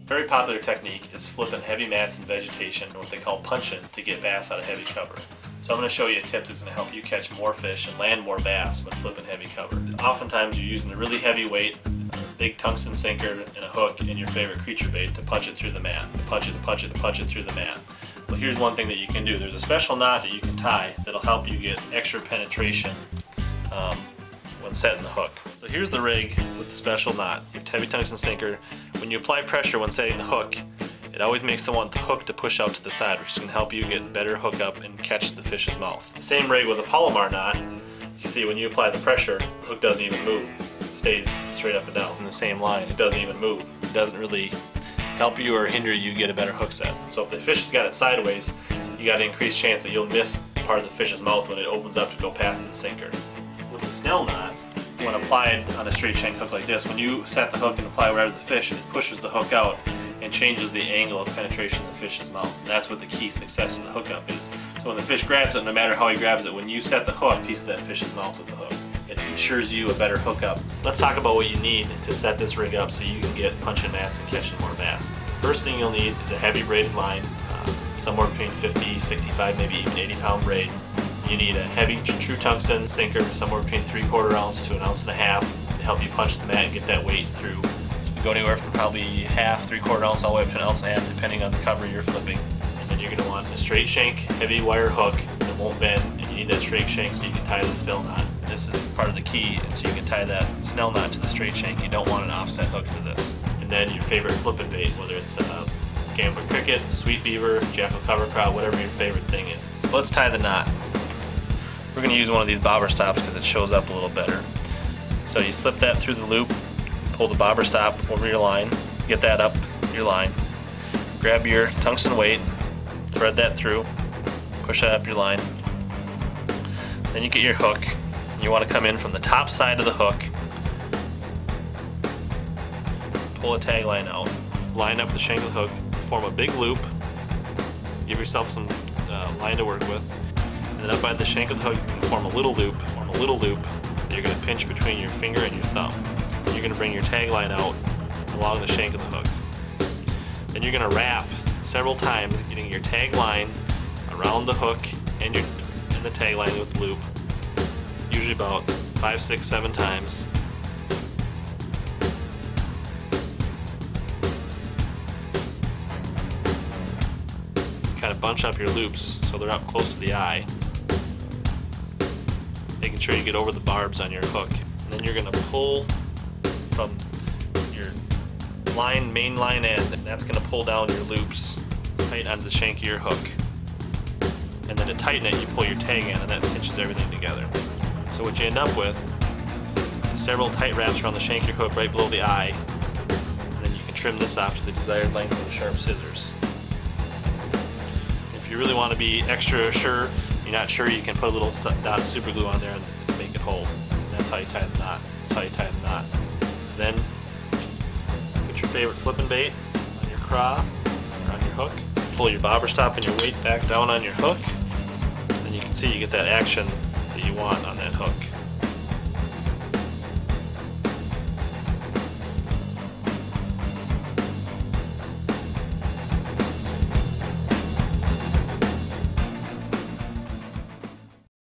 Very popular technique is flipping heavy mats in vegetation, or what they call punching, to get bass out of heavy cover. So I'm going to show you a tip that's going to help you catch more fish and land more bass when flipping heavy cover. Oftentimes you're using a really heavy weight, a big tungsten sinker and a hook and your favorite creature bait to punch it through the mat, to punch it through the mat. Well, here's one thing that you can do. There's a special knot that you can tie that'll help you get extra penetration when setting the hook. So here's the rig with the special knot, your heavy tungsten sinker. When you apply pressure when setting the hook, it always makes the hook to push out to the side, which can help you get better hookup and catch the fish's mouth. Same rig with a Palomar knot. As you see, when you apply the pressure, the hook doesn't even move. It stays straight up and down in the same line. It doesn't even move. It doesn't really help you or hinder you get a better hook set. So if the fish has got it sideways, you got an increased chance that you'll miss part of the fish's mouth when it opens up to go past the sinker. With the Snell knot, when applied on a straight shank hook like this, when you set the hook and apply wherever the fish, it pushes the hook out and changes the angle of penetration of the fish's mouth. And that's what the key success of the hookup is. So when the fish grabs it, no matter how he grabs it, when you set the hook, he sees that fish's mouth with the hook. It ensures you a better hookup. Let's talk about what you need to set this rig up so you can get punching mats and catching more bass. First thing you'll need is a heavy braided line, somewhere between 50, 65, maybe even 80-pound braid. You need a heavy true tungsten sinker, somewhere between 3/4 ounce to 1.5 ounces to help you punch the mat and get that weight through. You can go anywhere from probably half, 3/4 ounce, all the way up to 1.5 ounces, depending on the cover you're flipping. And then you're going to want a straight shank, heavy wire hook that won't bend, and you need that straight shank so you can tie the Snell knot. And this is part of the key, so you can tie that Snell knot to the straight shank. You don't want an offset hook for this. And then your favorite flipping bait, whether it's gambler cricket, sweet beaver, jackal cover crab, whatever your favorite thing is. So let's tie the knot. We're going to use one of these bobber stops because it shows up a little better. So you slip that through the loop, pull the bobber stop over your line, get that up your line, grab your tungsten weight, thread that through, push that up your line. Then you get your hook. You want to come in from the top side of the hook, pull a tag line out, line up the shank of the hook, form a big loop, give yourself some line to work with, and then up by the shank of the hook you can form a little loop that you're going to pinch between your finger and your thumb. And you're going to bring your tag line out along the shank of the hook. Then you're going to wrap several times, getting your tag line around the hook and the tag line with the loop, usually about 5, 6, 7 times. Kind of bunch up your loops so they're up close to the eye, making sure you get over the barbs on your hook. And then you're going to pull from your main line end, and that's going to pull down your loops tight onto the shank of your hook. And then to tighten it, you pull your tag in, and that cinches everything together. So what you end up with is several tight wraps around the shank of your hook right below the eye, and then you can trim this off to the desired length with the sharp scissors. If you really want to be extra sure, you're not sure, you can put a little dot of super glue on there and make it hold. And that's how you tie the knot. That's how you tie the knot. So then, put your favorite flipping bait on your craw or on your hook. Pull your bobber stop and your weight back down on your hook. And then you can see you get that action that you want on that hook.